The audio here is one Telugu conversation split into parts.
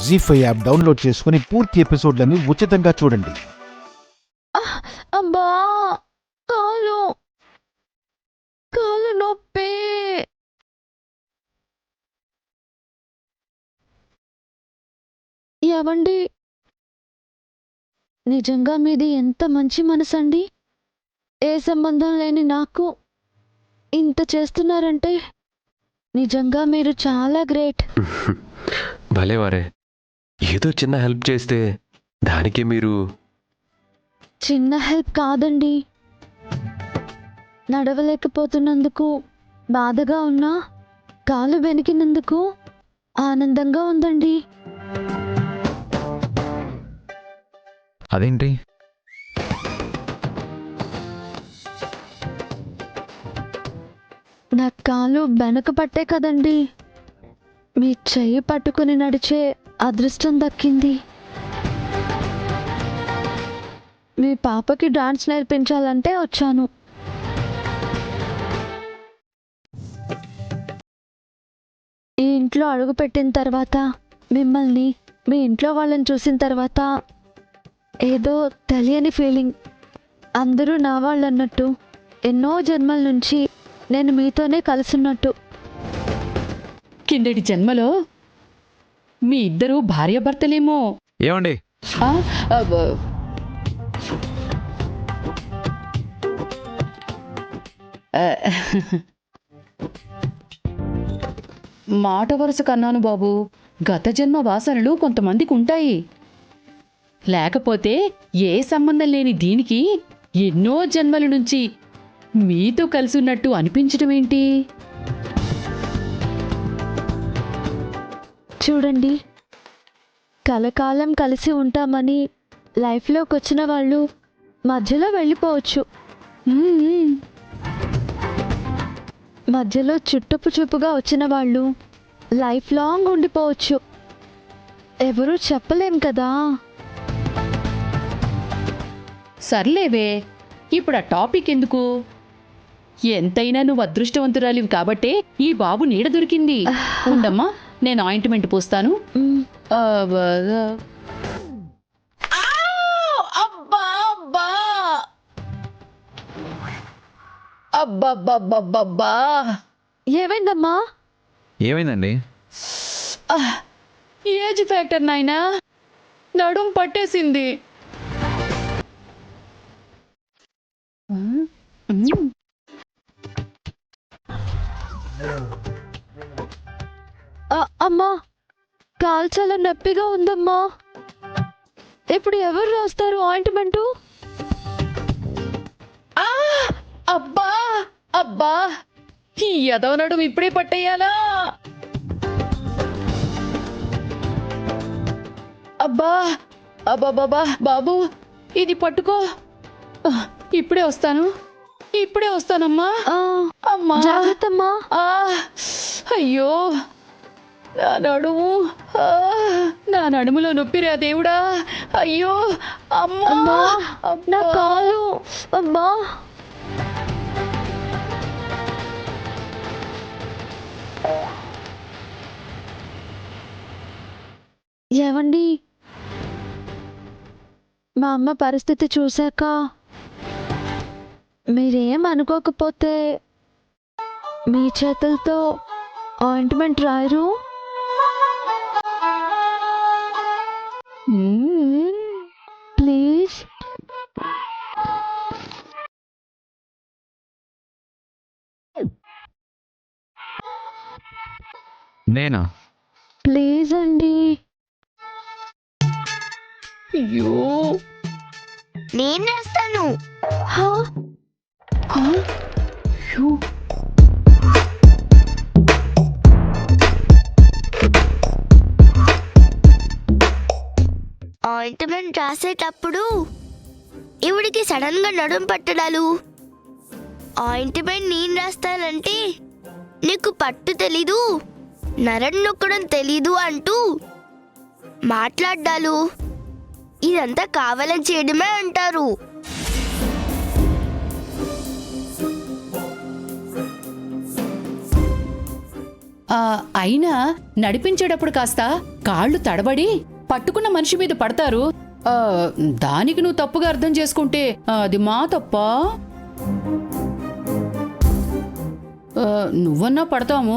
జీ5 యాప్ డౌన్లోడ్ చేసుకుని పూర్తి ఎపిసోడ్లను ఉచితంగా చూడండి. అబ్బా కాలు కాలు నొప్పి. ఏవండి, నిజంగా మీది ఎంత మంచి మనసండి. ఏ సంబంధం లేని నాకు ఇంత చేస్తున్నారంటే నిజంగా మీరు చాలా గ్రేట్. భలేవారే, ఏదో చిన్న హెల్ప్ చేస్తే దానికే మీరు... చిన్న హెల్ప్ కాదండి. నడవలేకపోతున్నందుకు బాధగా ఉన్నా కాలు బెనికినందుకు ఆనందంగా ఉందండి. అదేంటి? నా కాలు బెనక పట్టే కదండి మీ చెయ్యి పట్టుకుని నడిచే అదృష్టం దక్కింది. మీ పాపకి డాన్స్ నేర్పించాలంటే వచ్చాను. ఈ ఇంట్లో అడుగుపెట్టిన తర్వాత మిమ్మల్ని, మీ ఇంట్లో వాళ్ళని చూసిన తర్వాత ఏదో తెలియని ఫీలింగ్. అందరూ నా వాళ్ళు అన్నట్టు, ఎన్నో జన్మల నుంచి నేను మీతోనే కలుసున్నట్టు. కిందటి జన్మలో మీ ఇద్దరు భార్యాభర్తలేమో. ఏమండి? ఆ, అబ్బ. ఆ, మాట వరుస కన్నాను బాబు. గత జన్మ వాసనలు కొంతమందికి ఉంటాయి. లేకపోతే ఏ సంబంధం లేని దీనికి ఎన్నో జన్మల నుంచి మీతో కలిసి ఉన్నట్టు అనిపించడం ఏంటి? చూడండి, కలకాలం కలిసి ఉంటామని లైఫ్లోకి వచ్చిన వాళ్ళు మధ్యలో వెళ్ళిపోవచ్చు. మధ్యలో చుట్టుపు చూపుగా వచ్చిన వాళ్ళు లైఫ్ లాంగ్ ఉండిపోవచ్చు. ఎవరూ చెప్పలేం కదా. సర్లేవే, ఇప్పుడు ఆ టాపిక్ ఎందుకు? ఎంతైనా నువ్వు అదృష్టవంతురాలివి కాబట్టే ఈ బాబు నీడ దొరికింది. ఉండమ్మా, నేను ఆయింట్మెంట్ పూస్తాను. మ్, అబ్బా అబ్బా అబ్బబ్బబ్బబ్బబ్బా! ఏమైందమ్మా? ఏమైందండి? ఏజ్ ఫ్యాక్టర్ నాయనా, నడుం పట్టేసింది. అమ్మా, కాలు చాలా నొప్పిగా ఉందమ్మా. ఇప్పుడు ఎవరు రాస్తారు ఆయింట్మెంటు? అబ్బా అబ్బా, ఈ ఎదవ నడుం ఇప్పుడే పట్టేయాలా? అబ్బా అబ్బాబాబా, బాబు ఇది పట్టుకో. ఇప్పుడే వస్తానమ్మా. అమ్మా, జాగ్రత్తమ్మా. అయ్యో, నా నడుము, నా నడుములో నొప్పిరా దేవుడా. అయ్యో అమ్మా, నా కాలు. అమ్మా, ఏవండి, మా అమ్మ పరిస్థితి చూశాక మీరేం అనుకోకపోతే మీ చేతులతో ఆయింట్మెంట్ రాయరు? ప్లీజ్. నేనా? ప్లీజ్ అండి. అయ్యో, నేను రాస్తాను. హా? అయ్యో. ఆయింట్మెంట్ రాసేటప్పుడు ఇవిడికి సడన్ గా నడుం పట్టడాలు, ఆయింట్మెంట్ నేను రాస్తానంటే నీకు పట్టు తెలీదు, నరం నొక్కడం తెలీదు అంటూ మాట్లాడ్డాలు, ఇదంతా కావాలని చేయడమే అంటారు. అయినా నడిపించేటప్పుడు కాస్త కాళ్ళు తడబడి పట్టుకున్న మనిషి మీద పడతారు. దానికి నువ్వు తప్పుగా అర్థం చేసుకుంటే అది మా తప్పా? నువ్వన్నా పడతాము.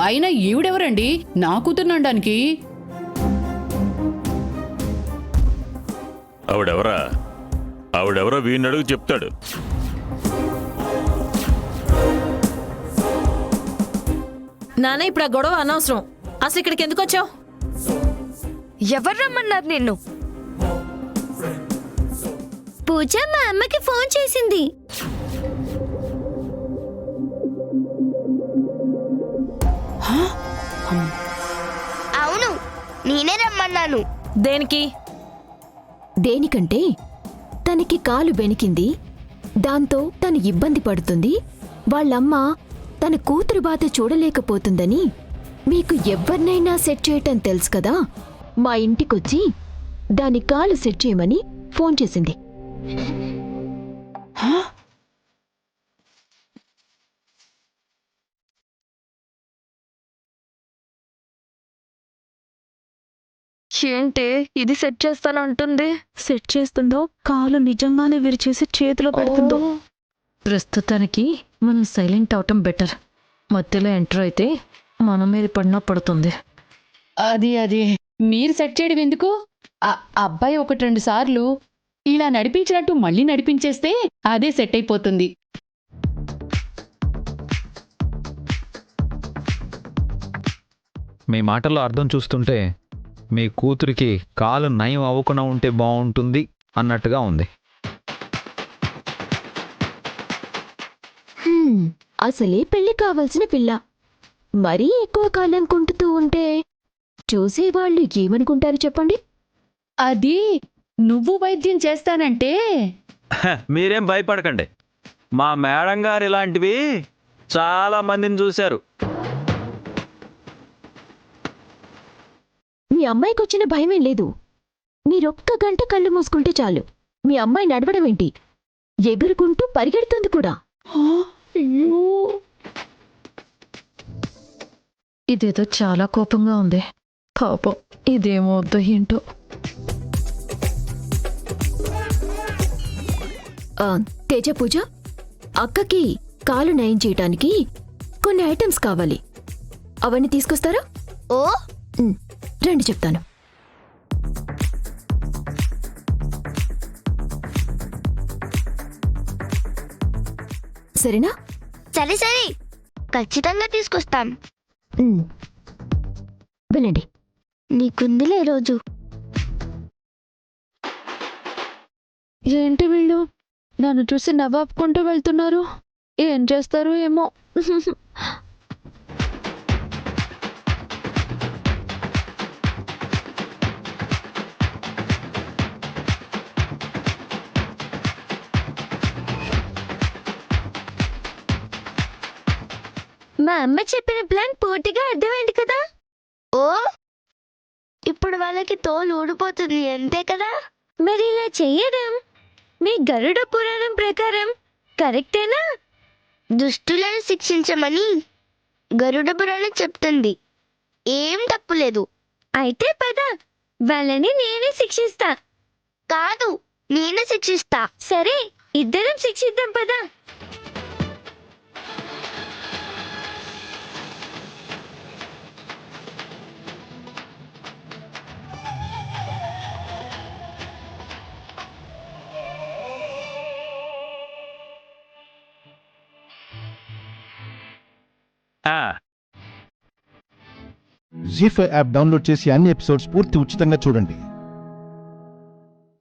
అయినా ఈవిడెవరండి నా కూతుర్ని అనడానికి? ఆవిడెవరో వీడిని అడుగు చెప్తాడు. నాన్న ఇప్పుడు ఆ గొడవ అనవసరం. అసలు ఇక్కడికి ఎందుకు వచ్చావు? ఎవరు రమ్మన్నారు నిన్ను? పూజ మా అమ్మకి ఫోన్ చేసింది. అవును, నేనే రమ్మన్నాను. దేనికి? దేనికంటే తనకి కాలు బెనికింది, దాంతో తను ఇబ్బంది పడుతుంది, వాళ్ళమ్మ తన కూతురు బాధ చూడలేకపోతుందని మీకు ఎవ్వరినైనా సెట్ చేయటం తెలుసు కదా, మా ఇంటికొచ్చి దాని కాలు సెట్ చేయమని ఫోన్ చేసింది. ఏంటి ఇది సెట్ చేస్తానంటుంది? సెట్ చేస్తుందో కాలు నిజంగానే విరిచేసి చేతిలో పెడుతుందో? ప్రస్తుతానికి మనం సైలెంట్ అవటం బెటర్. మధ్యలో ఎంటర్ అయితే మన మీద పడినా పడుతుంది. అది మీరు సెట్ చేయడం ఎందుకు? అబ్బాయి 1-2 సార్లు ఇలా నడిపించినట్టు మళ్ళీ నడిపించేస్తే అదే సెట్ అయిపోతుంది. మీ మాటల్లో అర్థం చూస్తుంటే మీ కూతురికి కాలు నయం అవ్వకుండా ఉంటే బాగుంటుంది అన్నట్టుగా ఉంది. అసలే పెళ్లి కావాల్సిన పిల్ల మరీ ఎక్కువ కాలం కుంటుతూ ఉంటే చూసేవాళ్ళు ఏమనుకుంటారు చెప్పండి? అది నువ్వు వైద్యం చేస్తానంటే మీరేం భయపడకండి. మా మేడం గారు ఇలాంటివి చాలా మందిని చూశారు. మీ అమ్మాయికి వచ్చిన భయమేం లేదు. మీరొక్క గంట కళ్ళు మూసుకుంటే చాలు, మీ అమ్మాయి నడవడం ఏంటి, ఎగురుకుంటూ పరిగెడుతుంది కూడా. ఇదేదో చాలా కోపంగా ఉంది. పాపం ఇదేమో వద్దో ఏంటో. తేజ పూజ, అక్కకి కాలు నయం చేయటానికి కొన్ని ఐటమ్స్ కావాలి, అవన్నీ తీసుకొస్తారా? ఓ రండి చెప్తాను. సరేనా? సరే సరే, ఖచ్చితంగా తీసుకొస్తాం. వెళ్ళండి. నీకుందిలే రోజు. ఏంటి వీళ్ళు నన్ను చూసి నవ్వాపుకుంటూ వెళ్తున్నారు? ఏం చేస్తారు ఏమో. మా అమ్మ చెప్పిన ప్లాన్ పూర్తిగా అర్థమైంది కదా? ఓ ఇప్పుడు వాళ్ళకి తోలు ఊడిపోతుంది అంతే కదా? మరి ఇలా చెయ్యడం మీ గరుడ పురాణం ప్రకారం కరెక్టేనా? దుష్టులను శిక్షించమని గరుడ పురాణం చెప్తుంది. ఏం తప్పులేదు. అయితే పద, వాళ్ళని నేనే శిక్షిస్తా. కాదు, నేనే శిక్షిస్తా. సరే, ఇద్దరం శిక్షిద్దాం పద. జీ5 యాప్ డౌన్లోడ్ చేసి అన్ని ఎపిసోడ్స్ పూర్తి ఉచితంగా చూడండి.